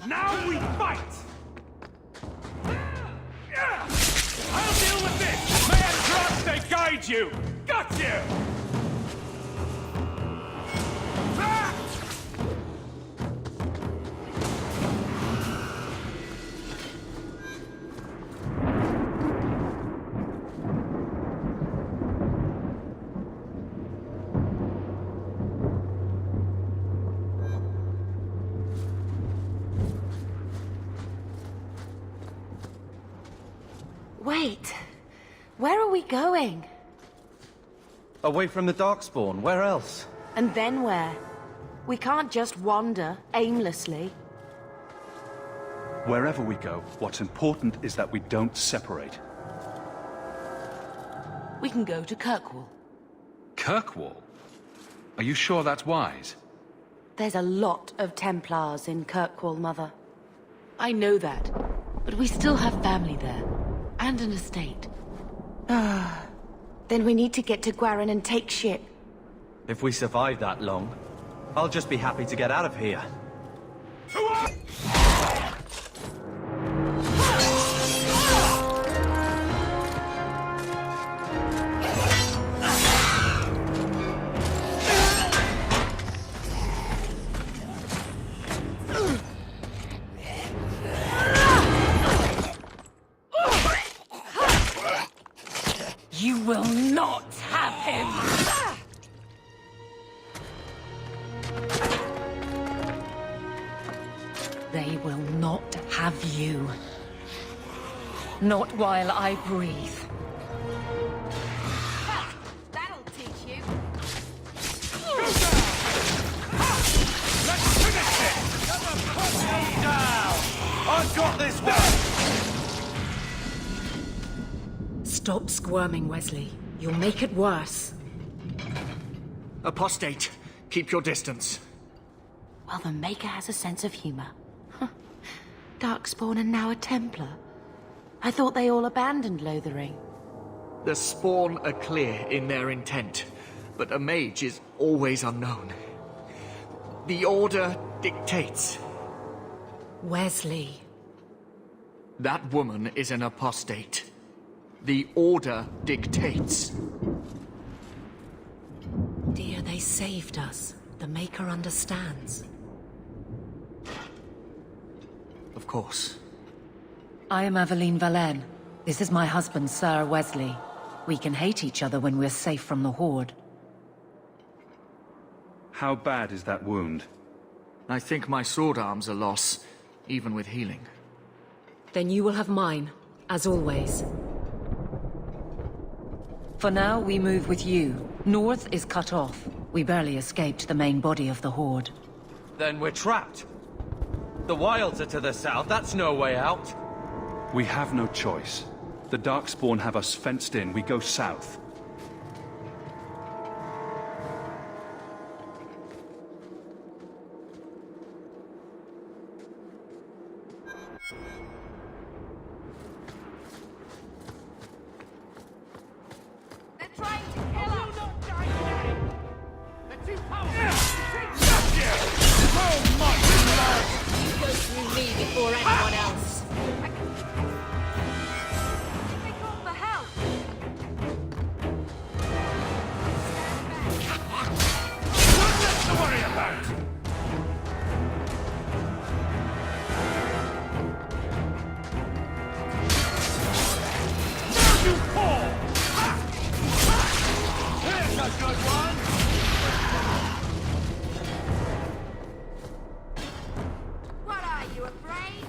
Now we fight! I'll deal with this! May Andraste guide you! Got you! Wait, where are we going? Away from the Darkspawn, where else? And then where? We can't just wander aimlessly. Wherever we go, what's important is that we don't separate. We can go to Kirkwall. Kirkwall? Are you sure that's wise? There's a lot of Templars in Kirkwall, Mother. I know that, but we still have family there. And an estate. Then we need to get to Gwarin and take ship. If we survive that long, I'll just be happy to get out of here. You will not have him! They will not have you. Not while I breathe. That'll teach you. Let's finish it! Put him down! I've got this one! Stop squirming, Wesley. You'll make it worse. Apostate, keep your distance. Well, the Maker has a sense of humor. Darkspawn and now a Templar. I thought they all abandoned Lothering. The Spawn are clear in their intent, but a mage is always unknown. The Order dictates. Wesley. That woman is an apostate. The Order dictates. Dear, they saved us. The Maker understands. Of course. I am Aveline Valenne. This is my husband, Sir Wesley. We can hate each other when we're safe from the Horde. How bad is that wound? I think my sword arm's a loss, even with healing. Then you will have mine, as always. For now, we move with you. North is cut off. We barely escaped the main body of the Horde. Then we're trapped. The wilds are to the south, that's no way out. We have no choice. The Darkspawn have us fenced in, we go south. They're trying to kill us! They're too powerful! Gotcha! So much blood! You go through me before anyone else. They call for help! Nothing to worry about! Now you fall! Here's a good one! What are you, afraid?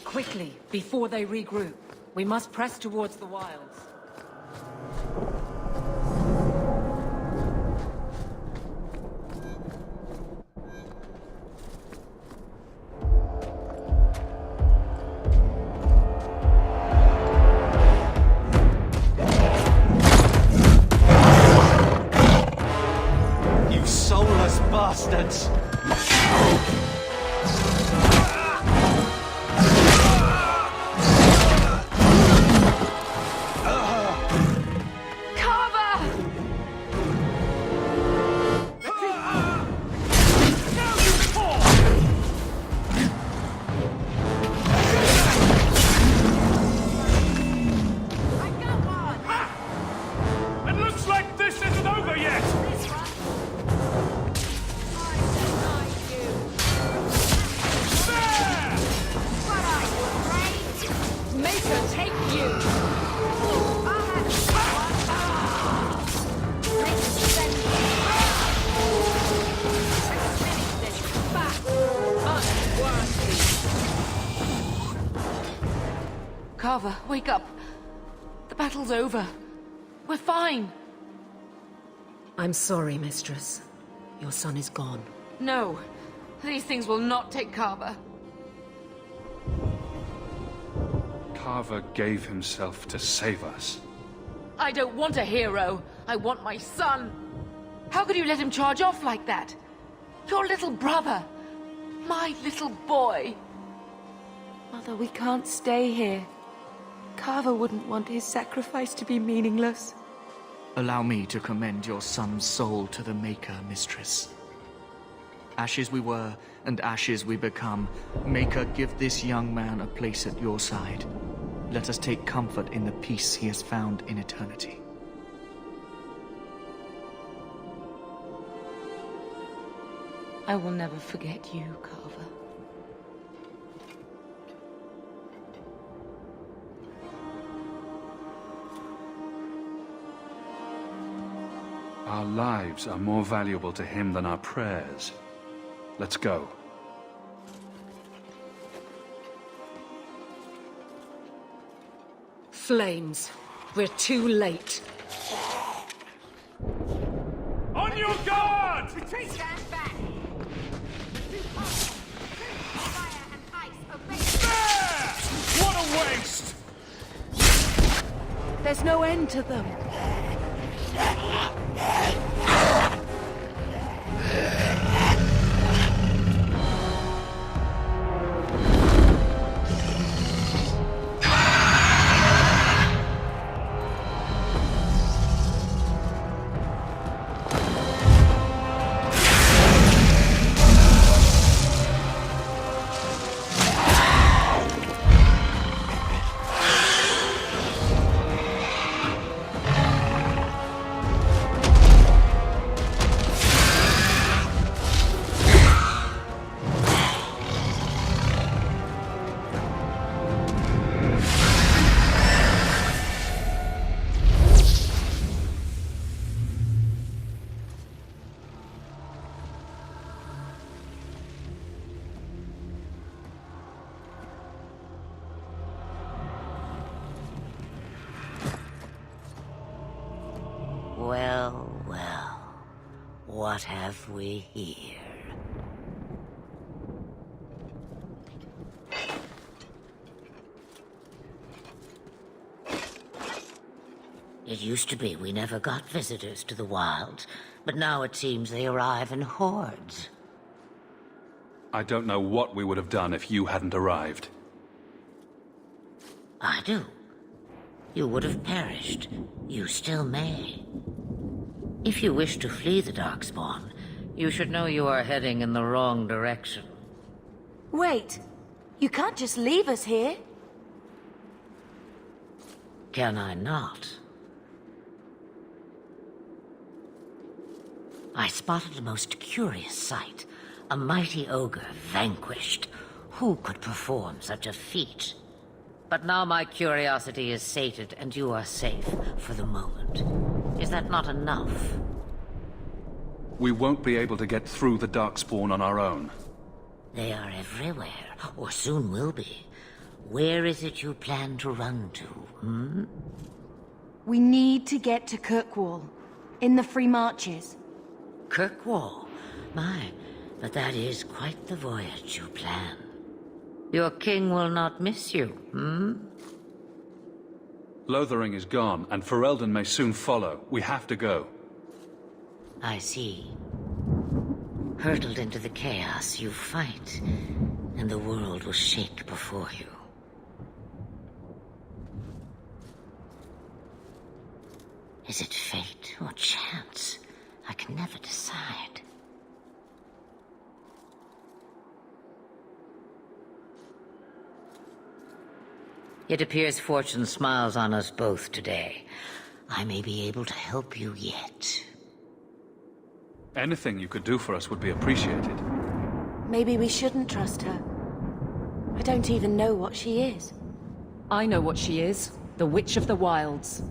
Quickly, before they regroup. We must press towards the wilds. You soulless bastards! It looks like this isn't over yet! There! Make her take you! Carver, wake up. The battle's over. We're fine. I'm sorry, Mistress. Your son is gone. No, these things will not take Carver. Carver gave himself to save us. I don't want a hero. I want my son. How could you let him charge off like that? Your little brother. My little boy. Mother, we can't stay here. Carver wouldn't want his sacrifice to be meaningless. Allow me to commend your son's soul to the Maker, Mistress. Ashes we were, and ashes we become. Maker, give this young man a place at your side. Let us take comfort in the peace he has found in eternity. I will never forget you, Carver. Our lives are more valuable to him than our prayers. Let's go. Flames. We're too late. On your guard! Stand back! Fire and ice obey. There! What a waste! There's no end to them. Well, well. What have we here? It used to be we never got visitors to the wilds, but now it seems they arrive in hordes. I don't know what we would have done if you hadn't arrived. I do. You would have perished. You still may. If you wish to flee the Darkspawn, you should know you are heading in the wrong direction. Wait. You can't just leave us here. Can I not? I spotted a most curious sight. A mighty ogre vanquished. Who could perform such a feat? But now my curiosity is sated, and you are safe for the moment. Is that not enough? We won't be able to get through the Darkspawn on our own. They are everywhere, or soon will be. Where is it you plan to run to, hmm? We need to get to Kirkwall, in the Free Marches. Kirkwall? My, but that is quite the voyage you plan. Your king will not miss you, hmm? Lothering is gone, and Ferelden may soon follow. We have to go. I see. Hurtled into the chaos, you fight, and the world will shake before you. Is it fate or chance? I can never decide. It appears fortune smiles on us both today. I may be able to help you yet. Anything you could do for us would be appreciated. Maybe we shouldn't trust her. I don't even know what she is. I know what she is. The Witch of the Wilds.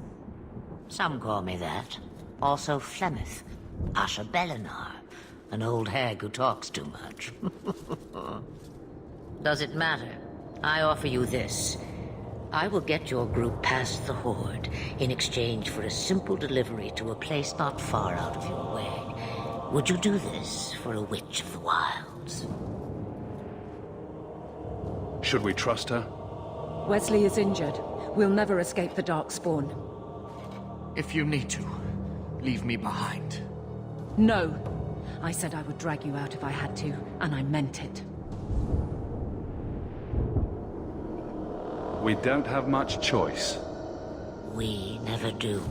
Some call me that. Also Flemeth, Asha Belinar, an old hag who talks too much. Does it matter? I offer you this. I will get your group past the Horde in exchange for a simple delivery to a place not far out of your way. Would you do this for a Witch of the Wilds? Should we trust her? Wesley is injured. We'll never escape the Darkspawn. If you need to, leave me behind. No. I said I would drag you out if I had to, and I meant it. We don't have much choice. We never do.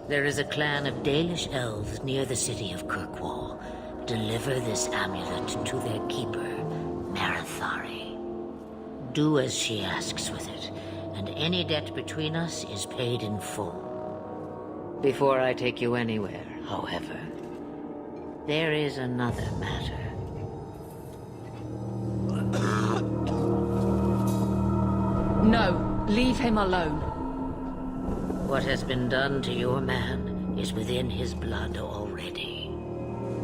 There is a clan of Dalish elves near the city of Kirkwall. Deliver this amulet to their keeper, Marathari. Do as she asks with it, and any debt between us is paid in full. Before I take you anywhere, however, there is another matter. No, leave him alone. What has been done to your man is within his blood already.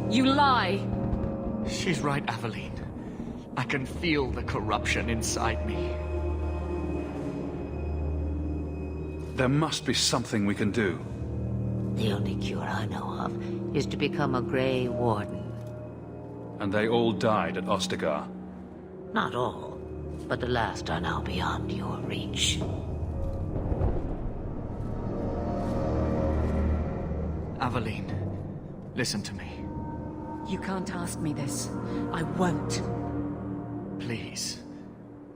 You lie! She's right, Aveline. I can feel the corruption inside me. There must be something we can do. The only cure I know of is to become a Grey Warden. And they all died at Ostagar. Not all, but the last are now beyond your reach. Aveline, listen to me. You can't ask me this. I won't. Please.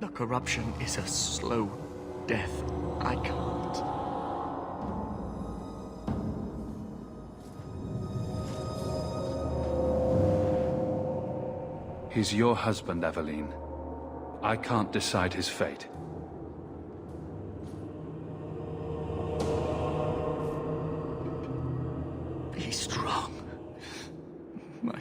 The corruption is a slow death. I can't. He's your husband, Aveline. I can't decide his fate. Be strong, my love.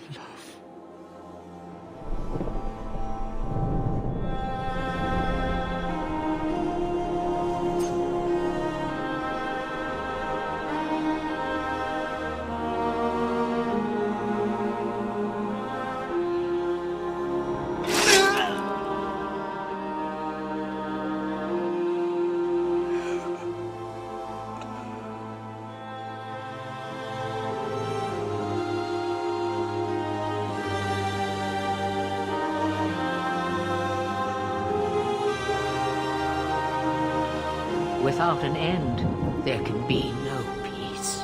Without an end, there can be no peace.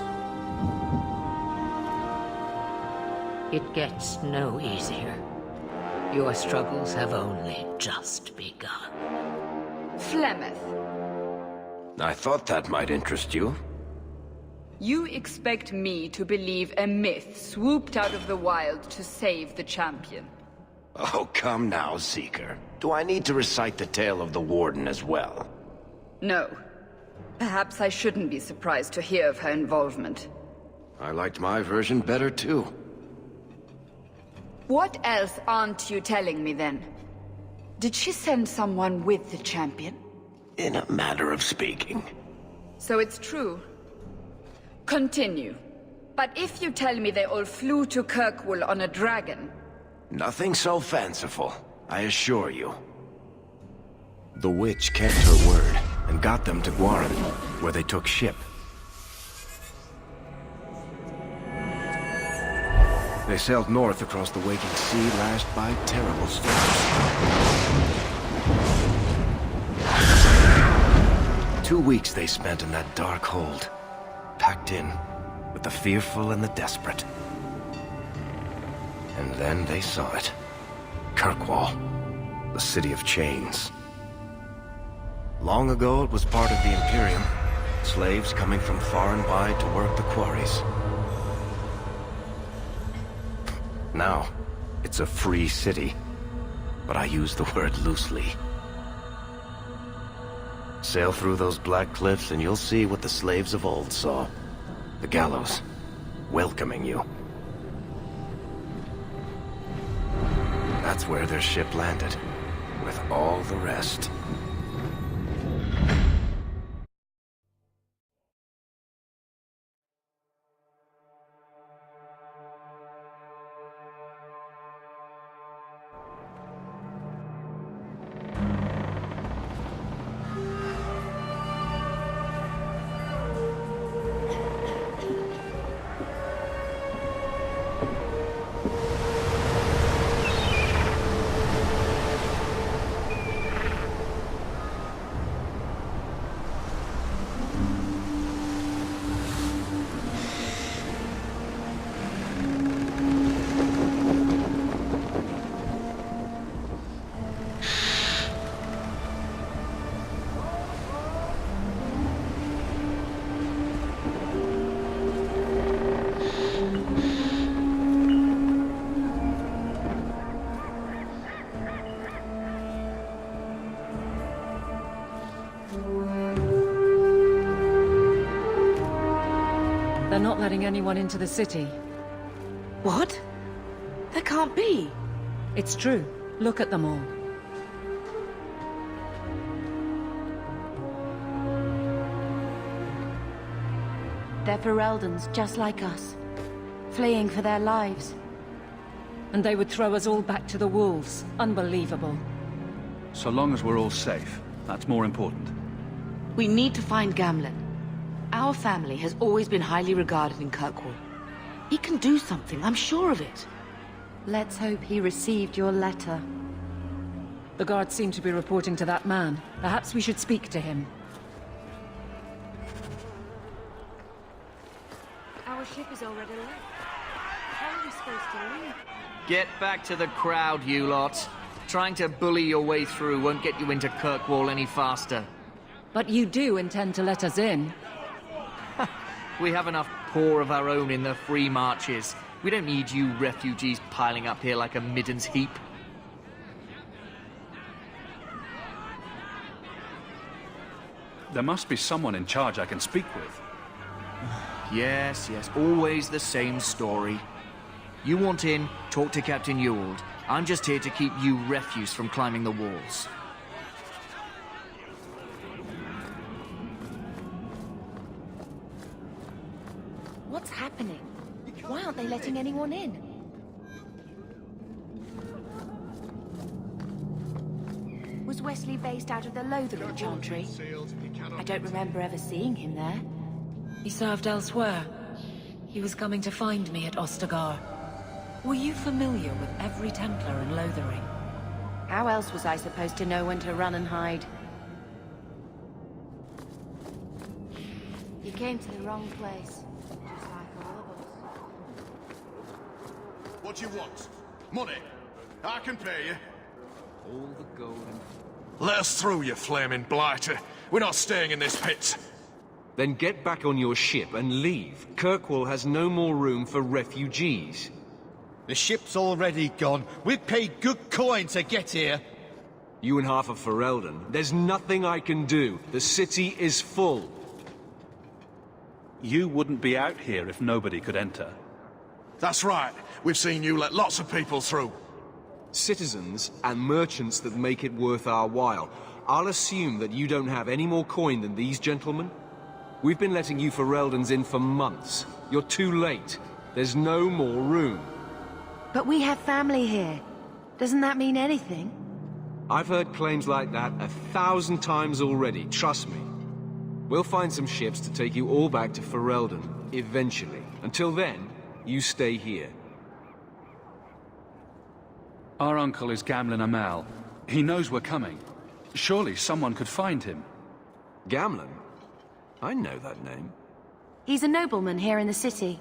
It gets no easier. Your struggles have only just begun. Flemeth, I thought that might interest you. you expect me to believe a myth swooped out of the wild to save the champion? Oh, come now, Seeker. Do I need to recite the tale of the Warden as well? No. Perhaps I shouldn't be surprised to hear of her involvement. I liked my version better, too. What else aren't you telling me, then? Did she send someone with the champion? In a matter of speaking. So it's true. Continue. But if you tell me they all flew to Kirkwall on a dragon... Nothing so fanciful, I assure you. The witch kept her word and got them to Guaran, where they took ship. They sailed north across the waking sea, lashed by terrible storms. 2 weeks they spent in that dark hold, packed in with the fearful and the desperate. And then they saw it. Kirkwall, the city of chains. Long ago it was part of the Imperium, slaves coming from far and wide to work the quarries. Now, it's a free city, but I use the word loosely. Sail through those black cliffs and you'll see what the slaves of old saw. The gallows, welcoming you. That's where their ship landed, with all the rest. They're not letting anyone into the city. What? There can't be. It's true. Look at them all. They're Fereldans, just like us. Fleeing for their lives. And they would throw us all back to the wolves. Unbelievable. So long as we're all safe, that's more important. We need to find Gamlen. Our family has always been highly regarded in Kirkwall. He can do something, I'm sure of it. Let's hope he received your letter. The guards seem to be reporting to that man. Perhaps we should speak to him. Our ship is already left. How are we supposed to leave? Get back to the crowd, you lot. Trying to bully your way through won't get you into Kirkwall any faster. But you do intend to let us in. We have enough poor of our own in the free marches. We don't need you refugees piling up here like a middens heap. There must be someone in charge I can speak with. Yes, always the same story. You want in, talk to Captain Ewald. I'm just here to keep you refuse from climbing the walls. What's happening? Why aren't they letting anyone in? Was Wesley based out of the Lothering Chantry? I don't remember ever seeing him there. He served elsewhere. He was coming to find me at Ostagar. Were you familiar with every Templar in Lothering? How else was I supposed to know when to run and hide? You came to the wrong place. Just like all of us. What do you want? Money? I can pay you. All the gold and... Let us through, you flaming blighter. We're not staying in this pit. Then get back on your ship and leave. Kirkwall has no more room for refugees. The ship's already gone. We've paid good coin to get here. You and half of Ferelden. There's nothing I can do. The city is full. You wouldn't be out here if nobody could enter. That's right. We've seen you let lots of people through. Citizens and merchants that make it worth our while. I'll assume that you don't have any more coin than these gentlemen. We've been letting you Fereldans in for months. You're too late. There's no more room. But we have family here. Doesn't that mean anything? I've heard claims like that 1,000 times already, trust me. We'll find some ships to take you all back to Ferelden, eventually. Until then, you stay here. Our uncle is Gamlen Amal. He knows we're coming. Surely someone could find him. Gamlen? I know that name. He's a nobleman here in the city.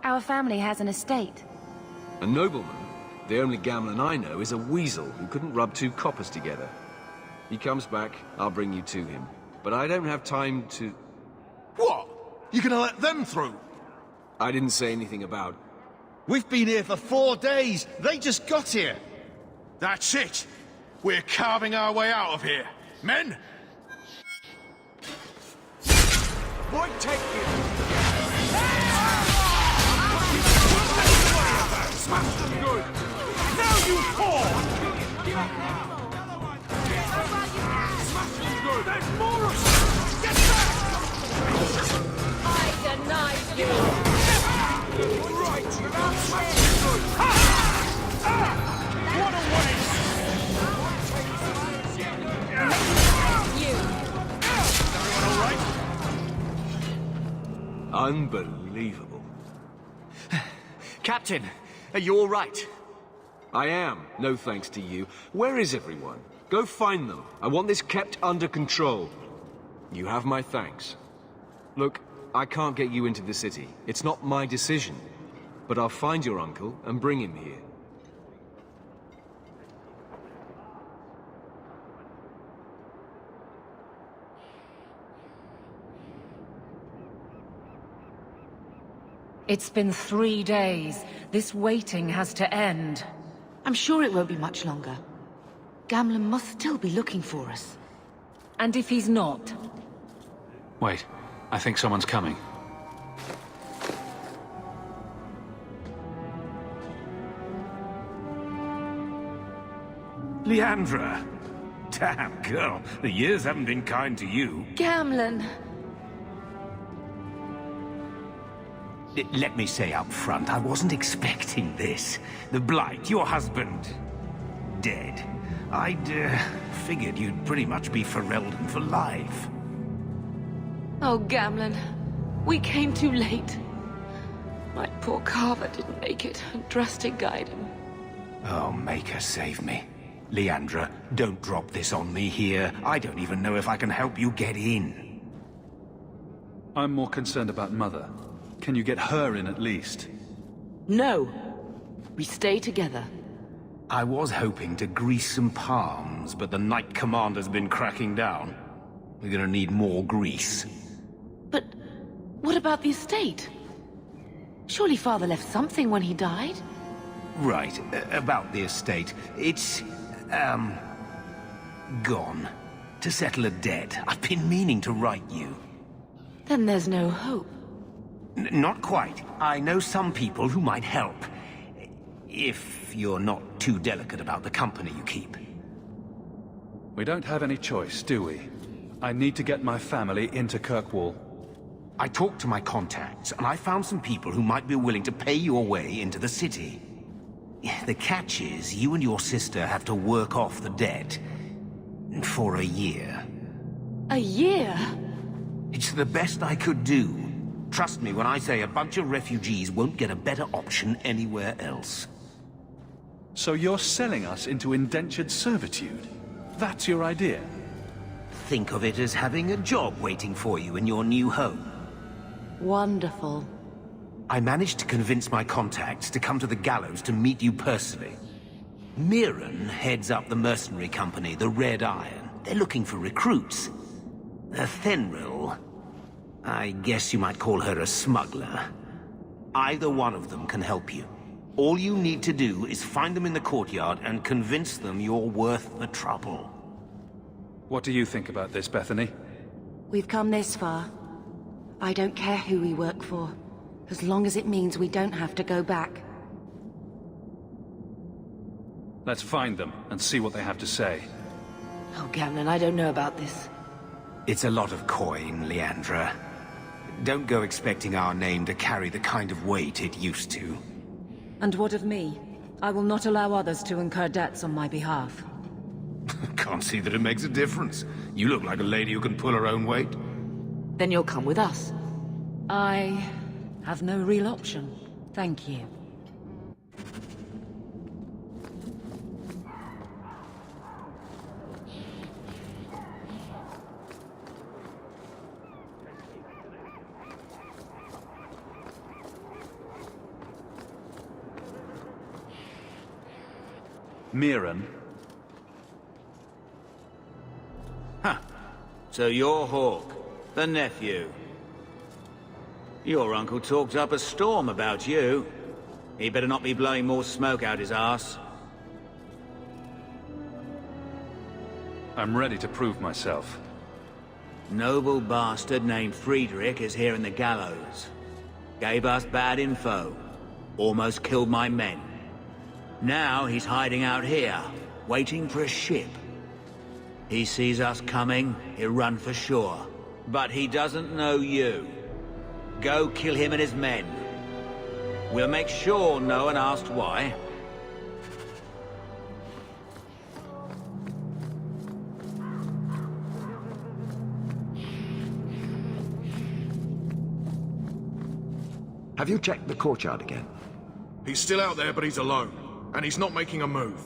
Our family has an estate. A nobleman? The only Gamlen I know is a weasel who couldn't rub 2 coppers together. He comes back, I'll bring you to him. But I don't have time to... What? You gonna let them through? I didn't say anything about... We've been here for 4 days. They just got here. That's it. We're carving our way out of here. Men? Might take you. Smash them good. Now you fall. Smash them good. There's more of them. Get back. I denied you. Right, smash them good. What a waste. Everyone all right? Unbelievable. Captain, are you all right? I am, no thanks to you. Where is everyone? Go find them. I want this kept under control. You have my thanks. Look, I can't get you into the city. It's not my decision. But I'll find your uncle and bring him here. It's been 3 days. This waiting has to end. I'm sure it won't be much longer. Gamlen must still be looking for us. And if he's not? Wait, I think someone's coming. Leandra. Damn, girl. The years haven't been kind to you. Gamlen. Let me say up front, I wasn't expecting this. The Blight, your husband, dead. I'd figured you'd pretty much be Ferelden for life. Oh, Gamlen. We came too late. My poor Carver didn't make it, and Drastic guide him. Oh, Maker save me. Leandra, don't drop this on me here. I don't even know if I can help you get in. I'm more concerned about Mother. Can you get her in at least? No. We stay together. I was hoping to grease some palms, but the Knight Commander's been cracking down. We're gonna need more grease. But what about the estate? Surely Father left something when he died? Right, about the estate. It's, gone. To settle a debt. I've been meaning to write you. Then there's no hope. Not quite. I know some people who might help. If you're not too delicate about the company you keep. We don't have any choice, do we? I need to get my family into Kirkwall. I talked to my contacts, and I found some people who might be willing to pay your way into the city. The catch is, you and your sister have to work off the debt. For a year. A year? It's the best I could do. Trust me when I say a bunch of refugees won't get a better option anywhere else. So you're selling us into indentured servitude? That's your idea? Think of it as having a job waiting for you in your new home. Wonderful. I managed to convince my contacts to come to the gallows to meet you personally. Mirren heads up the mercenary company, the Red Iron. They're looking for recruits. Thenril, I guess you might call her a smuggler. Either one of them can help you. All you need to do is find them in the courtyard and convince them you're worth the trouble. What do you think about this, Bethany? We've come this far. I don't care who we work for, as long as it means we don't have to go back. Let's find them and see what they have to say. Oh, Gamlen, I don't know about this. It's a lot of coin, Leandra. Don't go expecting our name to carry the kind of weight it used to. And what of me? I will not allow others to incur debts on my behalf. Can't see that it makes a difference. You look like a lady who can pull her own weight. Then you'll come with us. I have no real option. Thank you. Mirren. Huh. So you're Hawk, the nephew. Your uncle talked up a storm about you. He better not be blowing more smoke out his arse. I'm ready to prove myself. Noble bastard named Friedrich is here in the gallows. Gave us bad info. Almost killed my men. Now he's hiding out here, waiting for a ship. He sees us coming, he'll run for shore. But he doesn't know you. Go kill him and his men. We'll make sure no one asks why. Have you checked the courtyard again? He's still out there, but he's alone. And he's not making a move.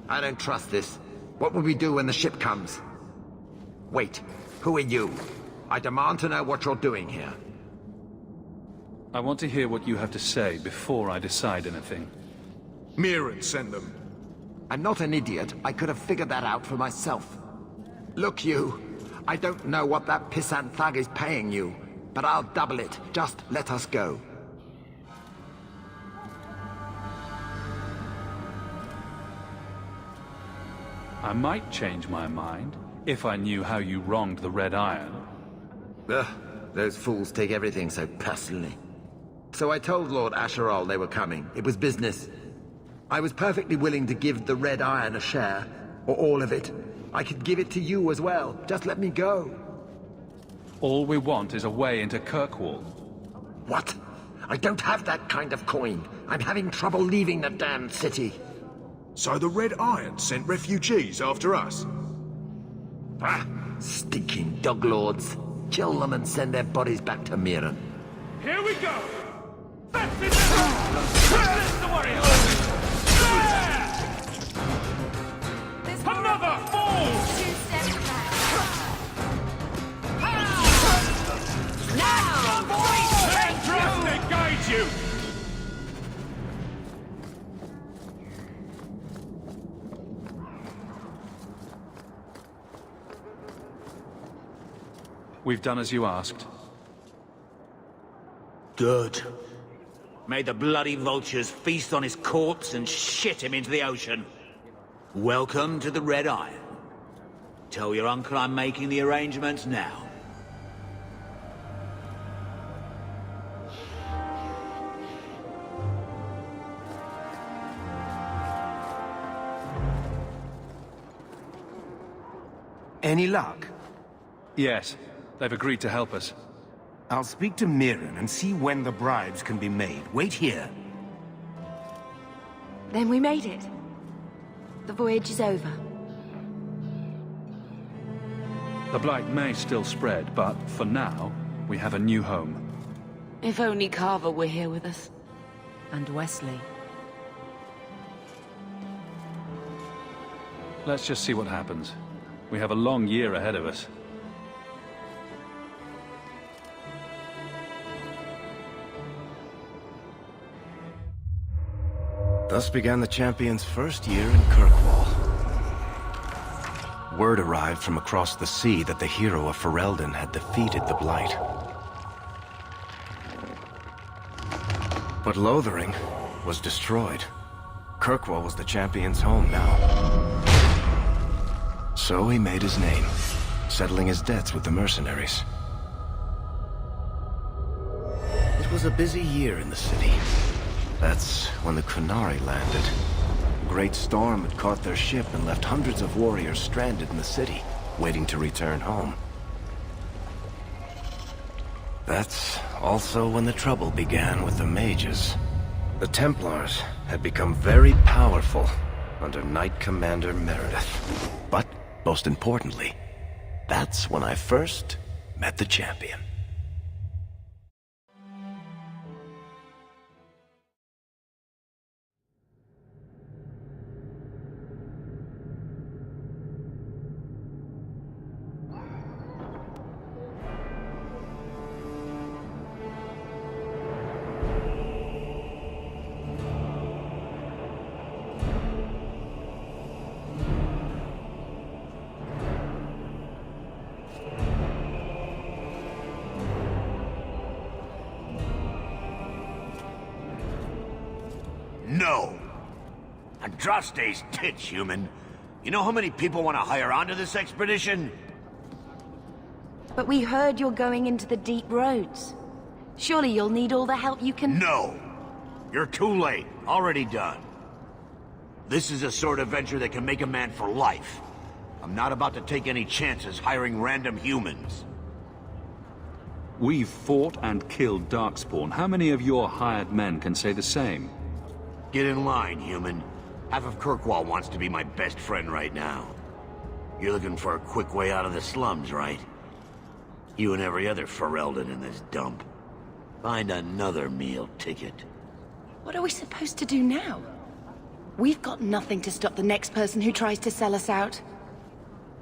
I don't trust this. What will we do when the ship comes? Wait, who are you? I demand to know what you're doing here. I want to hear what you have to say before I decide anything. Mirren sent them. I'm not an idiot. I could have figured that out for myself. Look, you. I don't know what that pissant thug is paying you, but I'll double it. Just let us go. I might change my mind, if I knew how you wronged the Red Iron. Ugh, those fools take everything so personally. So I told Lord Asherall they were coming. It was business. I was perfectly willing to give the Red Iron a share, or all of it. I could give it to you as well. Just let me go. All we want is a way into Kirkwall. What? I don't have that kind of coin. I'm having trouble leaving the damned city. So the Red Iron sent refugees after us? Ah, stinking dog lords. Kill them and send their bodies back to Mirren. Here we go! That's it! That's the warrior! There! Another fall! 2 steps back. Now! Let Drastic guide you! We've done as you asked. Good. May the bloody vultures feast on his corpse and shit him into the ocean. Welcome to the Red Iron. Tell your uncle I'm making the arrangements now. Any luck? Yes. They've agreed to help us. I'll speak to Mirren and see when the bribes can be made. Wait here. Then we made it. The voyage is over. The Blight may still spread, but for now, we have a new home. If only Carver were here with us. And Wesley. Let's just see what happens. We have a long year ahead of us. Thus began the champion's first year in Kirkwall. Word arrived from across the sea that the hero of Ferelden had defeated the Blight. But Lothering was destroyed. Kirkwall was the champion's home now. So he made his name, settling his debts with the mercenaries. It was a busy year in the city. That's when the Kunari landed. A great storm had caught their ship and left hundreds of warriors stranded in the city, waiting to return home. That's also when the trouble began with the mages. The Templars had become very powerful, under Knight Commander Meredith. But, most importantly, that's when I first met the champion. No! Andraste's tits, human. You know how many people want to hire onto this expedition? But we heard you're going into the deep roads. Surely you'll need all the help you can... No! You're too late. Already done. This is a sort of venture that can make a man for life. I'm not about to take any chances hiring random humans. We've fought and killed Darkspawn. How many of your hired men can say the same? Get in line, human. Half of Kirkwall wants to be my best friend right now. You're looking for a quick way out of the slums, right? You and every other Ferelden in this dump. Find another meal ticket. What are we supposed to do now? We've got nothing to stop the next person who tries to sell us out.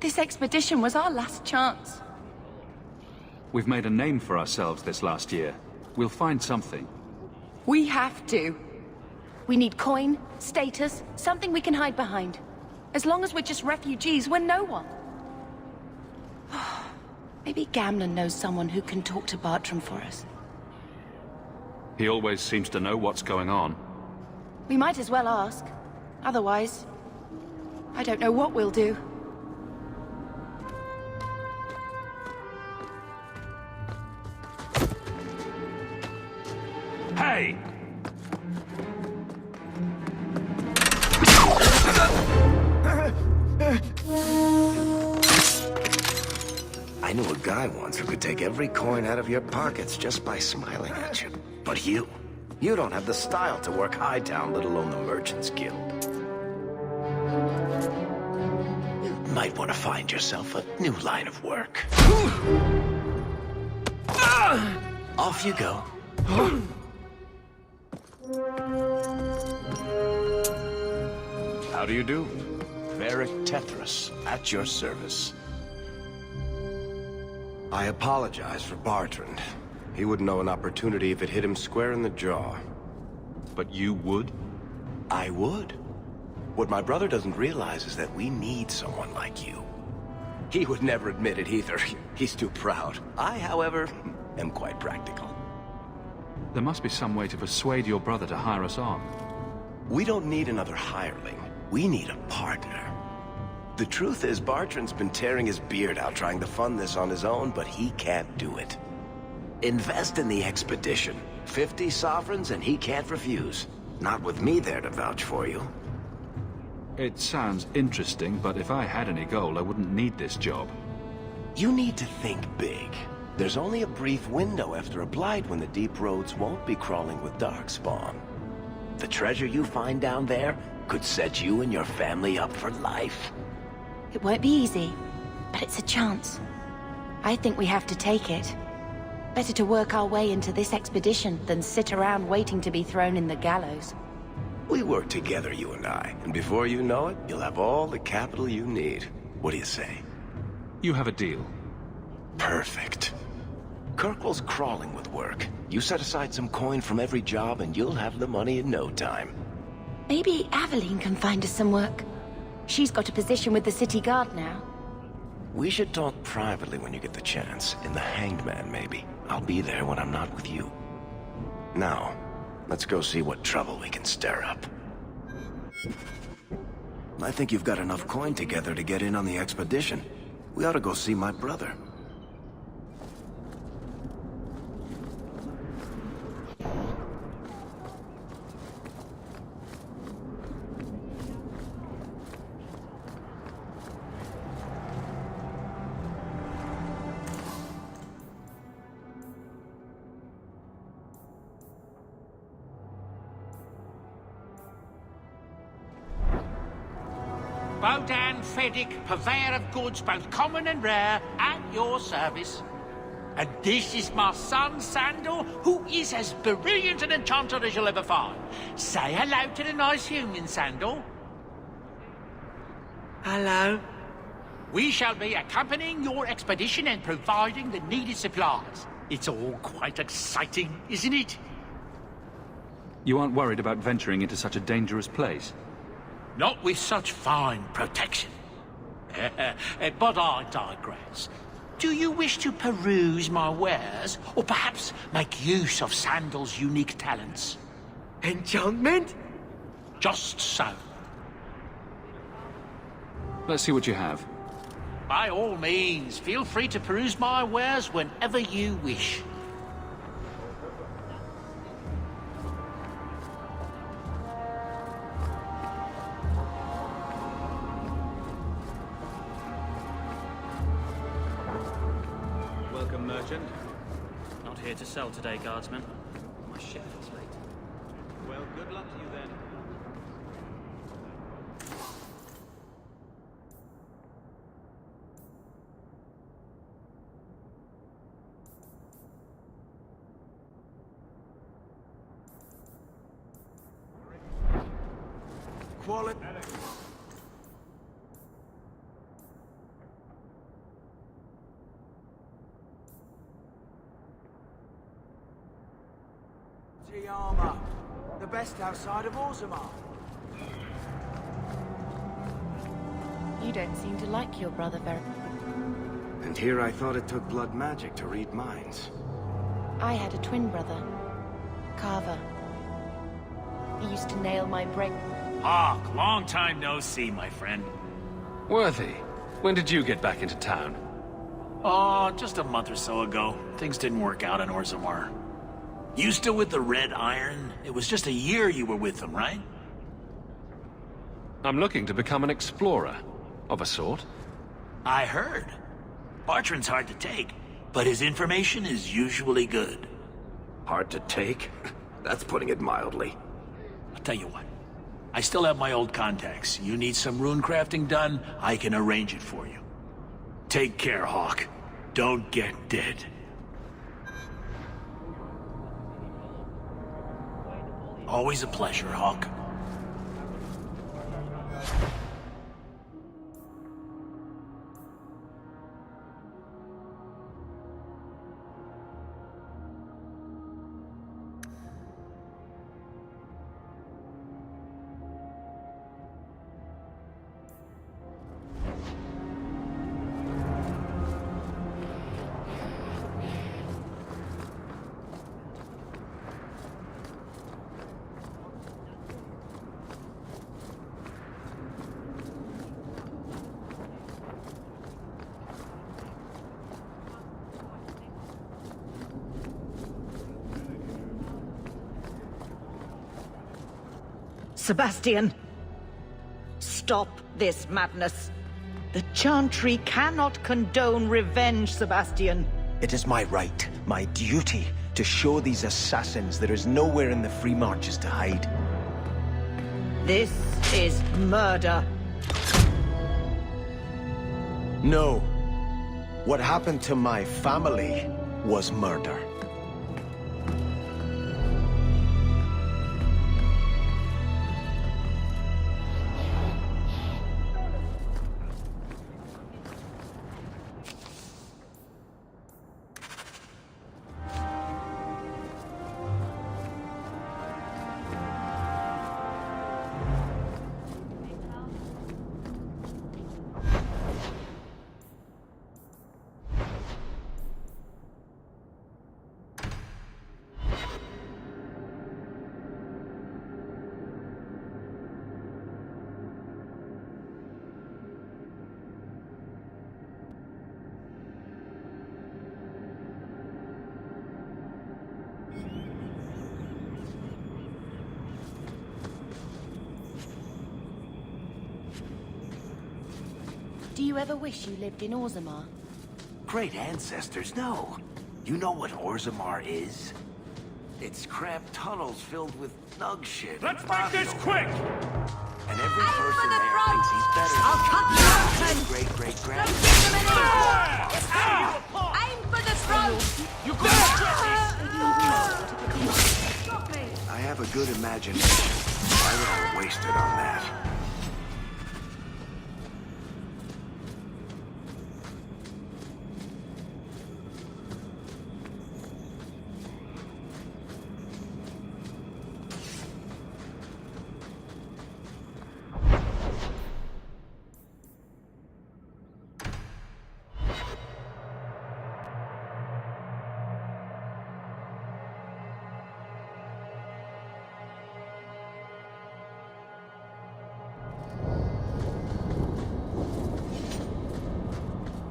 This expedition was our last chance. We've made a name for ourselves this last year. We'll find something. We have to. We need coin, status, something we can hide behind. As long as we're just refugees, we're no one. Maybe Gamlen knows someone who can talk to Bartram for us. He always seems to know what's going on. We might as well ask. Otherwise, I don't know what we'll do. Hey! I knew a guy once who could take every coin out of your pockets just by smiling at you. But you don't have the style to work Hightown, let alone the Merchants Guild. You might want to find yourself a new line of work. Off you go. How do you do? Varric Tethras, at your service. I apologize for Bartrand. He wouldn't know an opportunity if it hit him square in the jaw. But you would? I would. What my brother doesn't realize is that we need someone like you. He would never admit it either. He's too proud. I, however, am quite practical. There must be some way to persuade your brother to hire us on. We don't need another hireling. We need a partner. The truth is, Bartrand's been tearing his beard out trying to fund this on his own, but he can't do it. Invest in the expedition. 50 sovereigns and he can't refuse. Not with me there to vouch for you. It sounds interesting, but if I had any gold, I wouldn't need this job. You need to think big. There's only a brief window after a blight when the deep roads won't be crawling with darkspawn. The treasure you find down there could set you and your family up for life. It won't be easy, but it's a chance. I think we have to take it. Better to work our way into this expedition than sit around waiting to be thrown in the gallows. We work together, you and I, and before you know it, you'll have all the capital you need. What do you say? You have a deal. Perfect. Kirkwall's crawling with work. You set aside some coin from every job and you'll have the money in no time. Maybe Aveline can find us some work. She's got a position with the city guard now. We should talk privately when you get the chance. In the Hanged Man, maybe. I'll be there when I'm not with you. Now, let's go see what trouble we can stir up. I think you've got enough coin together to get in on the expedition. We ought to go see my brother. Bodan Feddick, purveyor of goods both common and rare, at your service. And this is my son, Sandal, who is as brilliant an enchanter as you'll ever find. Say hello to the nice human, Sandal. Hello. We shall be accompanying your expedition and providing the needed supplies. It's all quite exciting, isn't it? You aren't worried about venturing into such a dangerous place? Not with such fine protection. But I digress. Do you wish to peruse my wares, or perhaps make use of Sandal's unique talents? Enchantment? Just so. Let's see what you have. By all means, feel free to peruse my wares whenever you wish. Welcome, merchant. Not here to sell today, guardsman. My ship is late. Well, good luck to you then. Quality. Armor. The best outside of Orzammar. You don't seem to like your brother very... And here I thought it took blood magic to read minds. I had a twin brother, Carver. He used to nail my break... Hawk, long time no see, my friend. Worthy, when did you get back into town? Oh, just a month or so ago. Things didn't work out in Orzammar. You still with the Red Iron? It was just a year you were with them, right? I'm looking to become an explorer, of a sort. I heard. Bartrand's hard to take, but his information is usually good. Hard to take? That's putting it mildly. I'll tell you what. I still have my old contacts. You need some rune crafting done, I can arrange it for you. Take care, Hawk. Don't get dead. Always a pleasure, Hawk. Sebastian! Stop this madness. The Chantry cannot condone revenge, Sebastian. It is my right, my duty, to show these assassins there is nowhere in the Free Marches to hide. This is murder. No. What happened to my family was murder. Do you ever wish you lived in Orzammar? Great ancestors, no. You know what Orzammar is? It's cramped tunnels filled with nug shit. Let's make this quick! And every person there thinks he's better I'll cut your head. great-great-grand. Aim for the throat! You couldn't get I have a good imagination. Why would I waste it on that?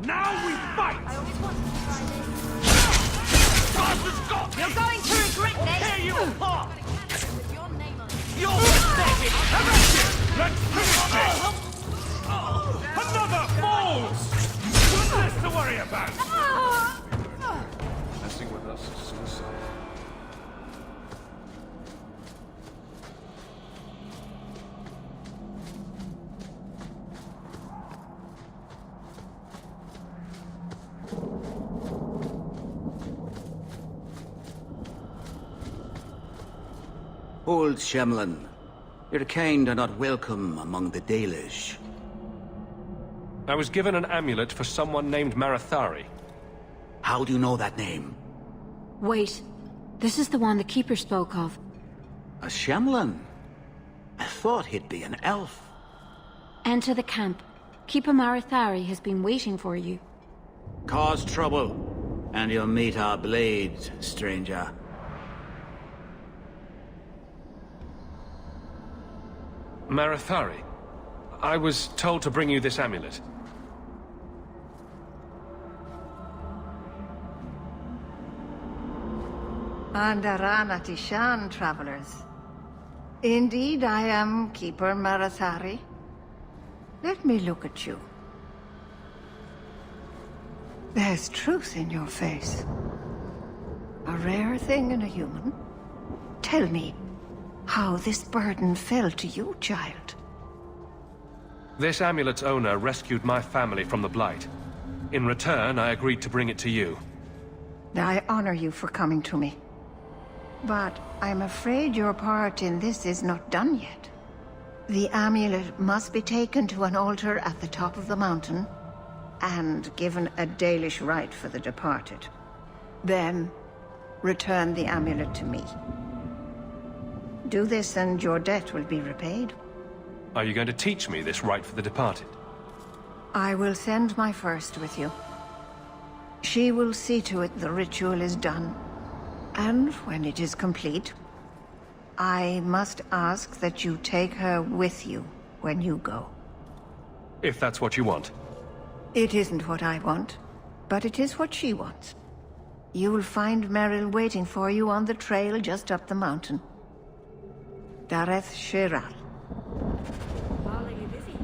Now we fight! You're going to regret this! Tear you apart! You're pathetic! Let's finish this! Another falls! What's this to worry about? Messing with us is suicide. Old Shemlin, your kind are not welcome among the Dalish. I was given an amulet for someone named Marathari. How do you know that name? Wait. This is the one the Keeper spoke of. A Shemlin? I thought he'd be an elf. Enter the camp. Keeper Marathari has been waiting for you. Cause trouble, and you'll meet our blades, stranger. Marathari, I was told to bring you this amulet. Andarana Tishan, travelers. Indeed, I am Keeper Marathari. Let me look at you. There's truth in your face. A rare thing in a human. Tell me how this burden fell to you, child. This amulet's owner rescued my family from the Blight. In return, I agreed to bring it to you. I honor you for coming to me. But I'm afraid your part in this is not done yet. The amulet must be taken to an altar at the top of the mountain and given a Dalish rite for the departed. Then, return the amulet to me. Do this and your debt will be repaid. Are you going to teach me this rite for the departed? I will send my first with you. She will see to it the ritual is done. And when it is complete, I must ask that you take her with you when you go. If that's what you want. It isn't what I want, but it is what she wants. You will find Meryl waiting for you on the trail just up the mountain. Dareth Shiral. Are you busy?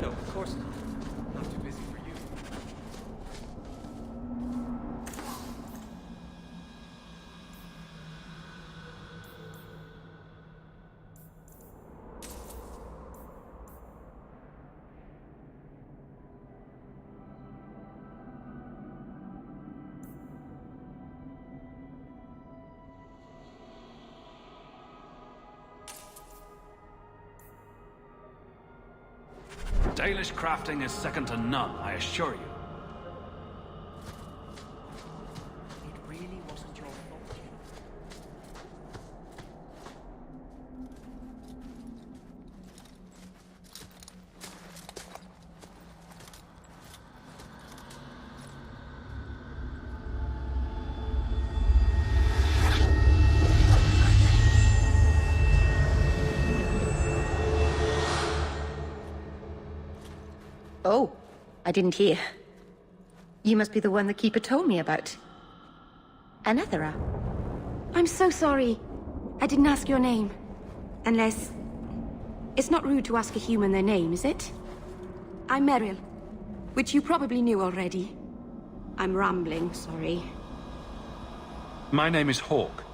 No, of course not. Not too busy for you. Dalish crafting is second to none, I assure you. It really wasn't your fault, you know. Oh, I didn't hear. You must be the one the Keeper told me about. Anethera. I'm so sorry. I didn't ask your name. Unless... It's not rude to ask a human their name, is it? I'm Meryl, which you probably knew already. I'm rambling, sorry. My name is Hawk.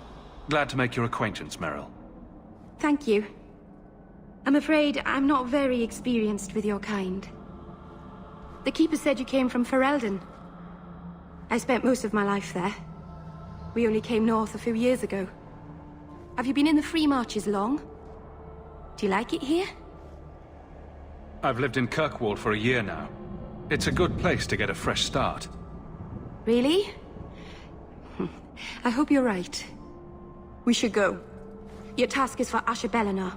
Glad to make your acquaintance, Meryl. Thank you. I'm afraid I'm not very experienced with your kind. The Keeper said you came from Ferelden. I spent most of my life there. We only came north a few years ago. Have you been in the Free Marches long? Do you like it here? I've lived in Kirkwall for a year now. It's a good place to get a fresh start. Really? I hope you're right. We should go. Your task is for Asher Bellinar.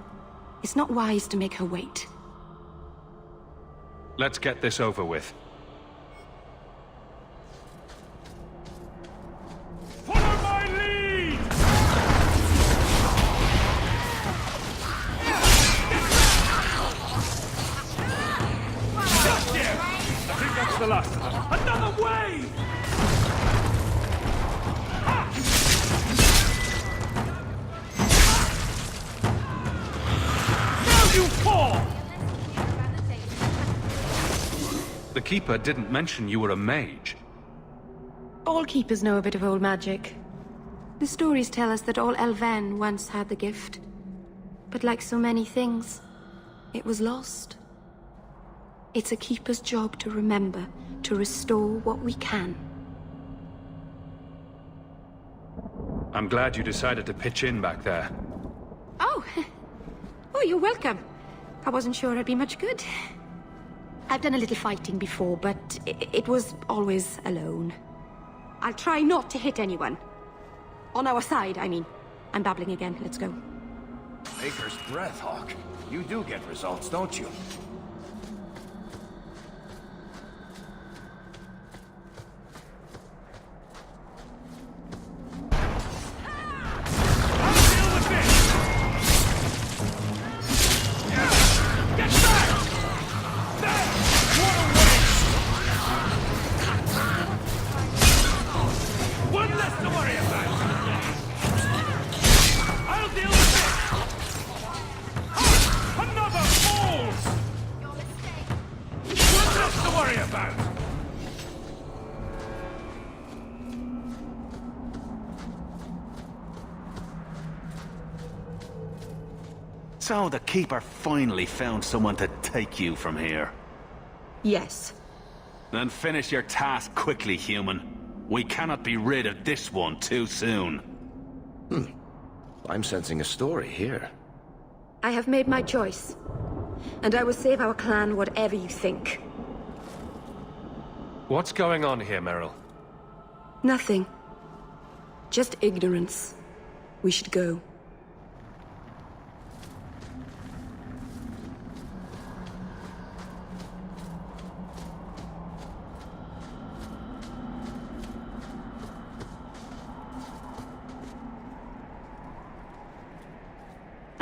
It's not wise to make her wait. Let's get this over with. Follow my lead! Got you! I think that's the last of them. Another wave! Now you fall! The Keeper didn't mention you were a mage. All Keepers know a bit of old magic. The stories tell us that all Elven once had the gift. But like so many things, it was lost. It's a Keeper's job to remember, to restore what we can. I'm glad you decided to pitch in back there. Oh! Oh, you're welcome. I wasn't sure I'd be much good. I've done a little fighting before, but it was always alone. I'll try not to hit anyone. On our side, I mean. I'm babbling again. Let's go. Maker's breath, Hawk. You do get results, don't you? So the Keeper finally found someone to take you from here. Yes. Then finish your task quickly, human. We cannot be rid of this one too soon. I'm sensing a story here. I have made my choice. And I will save our clan whatever you think. What's going on here, Meryl? Nothing. Just ignorance. We should go.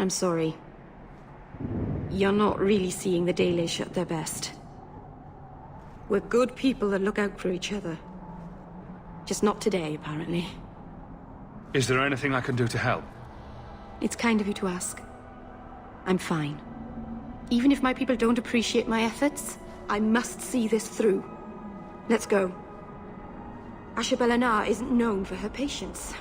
I'm sorry. You're not really seeing the Dalish at their best. We're good people that look out for each other. Just not today, apparently. Is there anything I can do to help? It's kind of you to ask. I'm fine. Even if my people don't appreciate my efforts, I must see this through. Let's go. Asher Bellinar isn't known for her patience.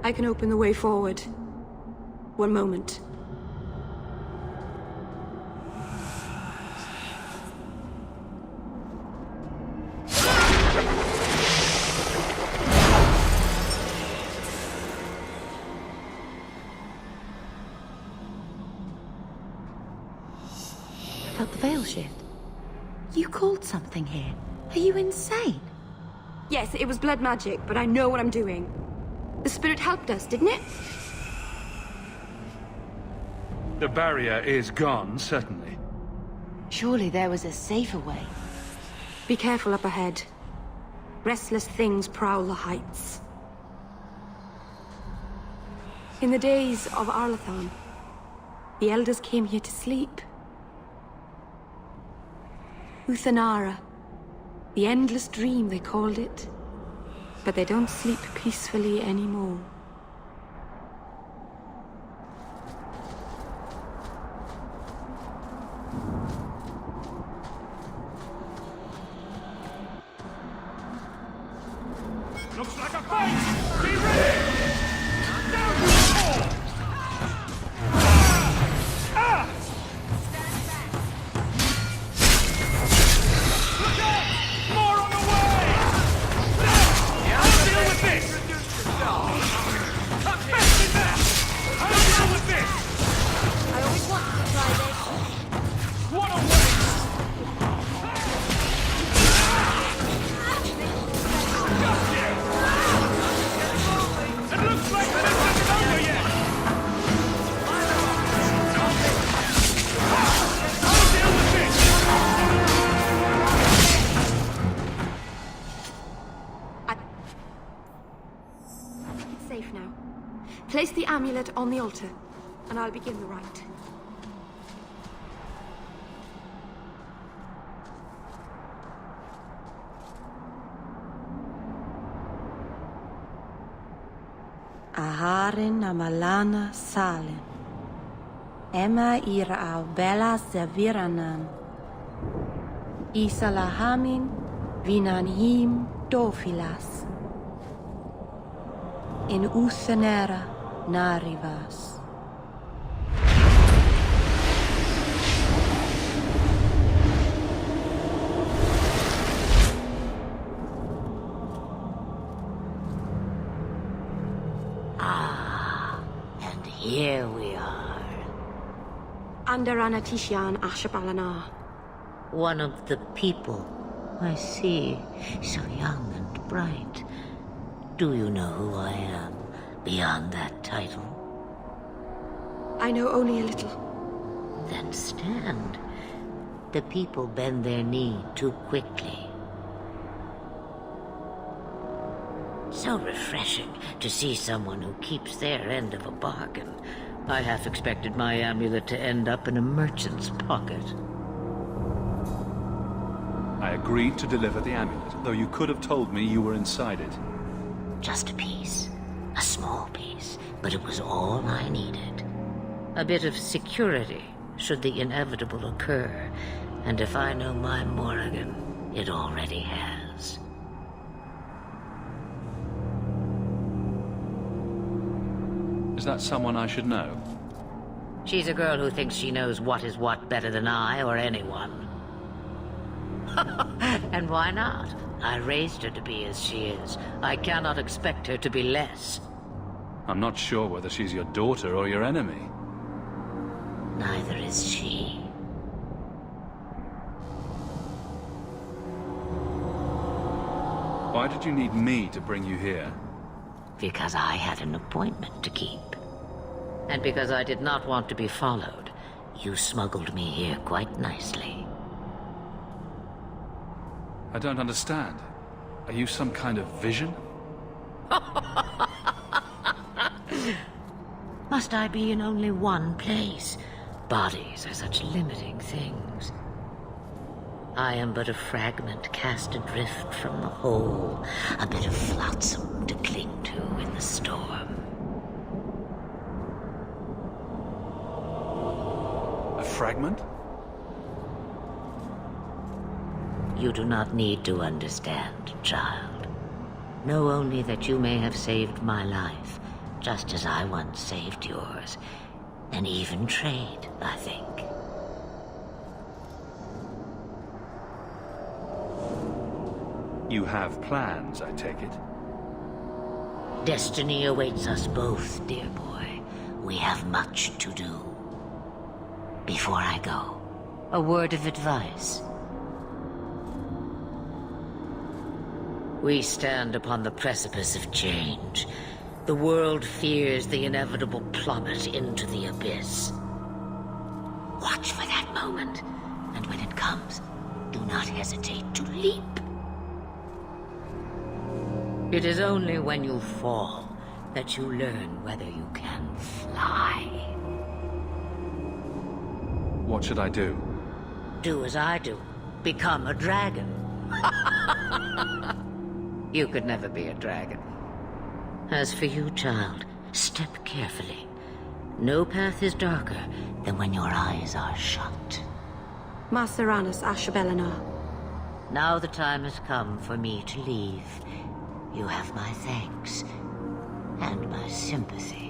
I can open the way forward. One moment. Felt the veil shift. You called something here. Are you insane? Yes, it was blood magic, but I know what I'm doing. The spirit helped us, didn't it? The barrier is gone, certainly. Surely there was a safer way. Be careful up ahead. Restless things prowl the heights. In the days of Arlathon, the elders came here to sleep. Uthanara. The endless dream, they called it. But they don't sleep peacefully anymore. Looks like a fight! Be ready! Down you fall! Ah! Look out! More on the way! I'll deal with this! Cut fast in there! I'll deal with this! I always wanted to try this. What a waste! It looks like this isn't over yet! I'll deal with this! It's safe now. Place the amulet on the altar, and I'll begin the rite. Aharin amalana salen. Emma ira au bella serviranan. Isalahamin vinanhim dofilas. In Uthanera narivas. And here we are. Andarana Tishan Ashabalana. One of the people. I see. So young and bright. Do you know who I am, beyond that title? I know only a little. Then stand. The people bend their knee too quickly. So refreshing to see someone who keeps their end of a bargain. I half expected my amulet to end up in a merchant's pocket. I agreed to deliver the amulet, though you could have told me you were inside it. Just a piece. A small piece. But it was all I needed. A bit of security, should the inevitable occur. And if I know my Morrigan, it already has. Is that someone I should know? She's a girl who thinks she knows what is what better than I or anyone. And why not? I raised her to be as she is. I cannot expect her to be less. I'm not sure whether she's your daughter or your enemy. Neither is she. Why did you need me to bring you here? Because I had an appointment to keep. And because I did not want to be followed, you smuggled me here quite nicely. I don't understand. Are you some kind of vision? Must I be in only one place? Bodies are such limiting things. I am but a fragment cast adrift from the whole, a bit of flotsam to cling to in the storm. A fragment? You do not need to understand, child. Know only that you may have saved my life, just as I once saved yours. An even trade, I think. You have plans, I take it? Destiny awaits us both, dear boy. We have much to do. Before I go, a word of advice. We stand upon the precipice of change. The world fears the inevitable plummet into the abyss. Watch for that moment, and when it comes, do not hesitate to leap. It is only when you fall that you learn whether you can fly. What should I do? Do as I do. Become a dragon. You could never be a dragon. As for you, child, step carefully. No path is darker than when your eyes are shut. Maceranus Ashbelinar. Now the time has come for me to leave. You have my thanks and my sympathy.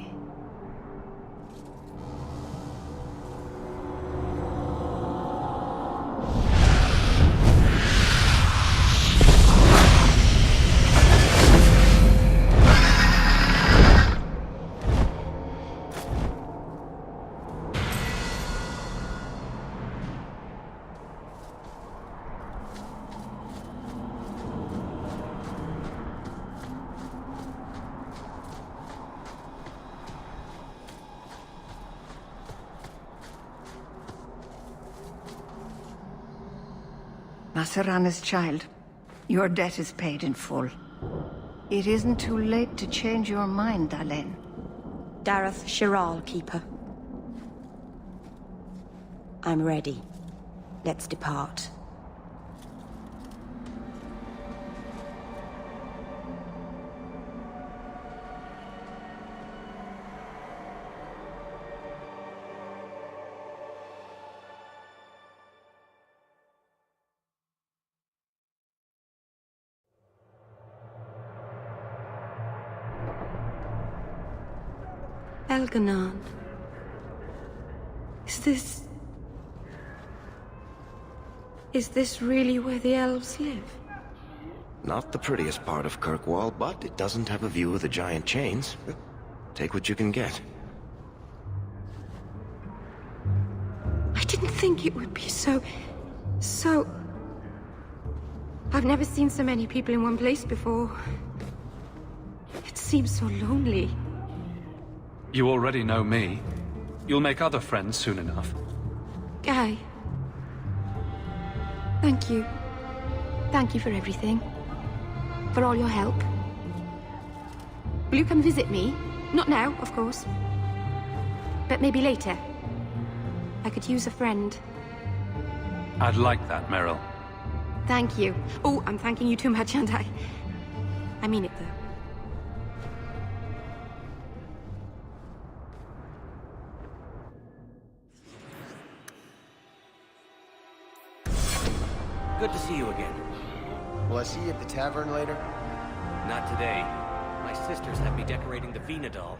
Maceranus, child, your debt is paid in full. It isn't too late to change your mind, Dalen. Dareth Shiral, Keeper. I'm ready. Let's depart. Elganon. Is this really where the elves live? Not the prettiest part of Kirkwall, but it doesn't have a view of the giant chains. Take what you can get. I didn't think it would be so... I've never seen so many people in one place before. It seems so lonely. You already know me. You'll make other friends soon enough. Guy. Thank you. Thank you for everything. For all your help. Will you come visit me? Not now, of course. But maybe later. I could use a friend. I'd like that, Meryl. Thank you. Oh, I'm thanking you too much, aren't I? I mean it, though. Good to see you again. Will I see you at the tavern later? Not today. My sisters have me decorating the Venadal.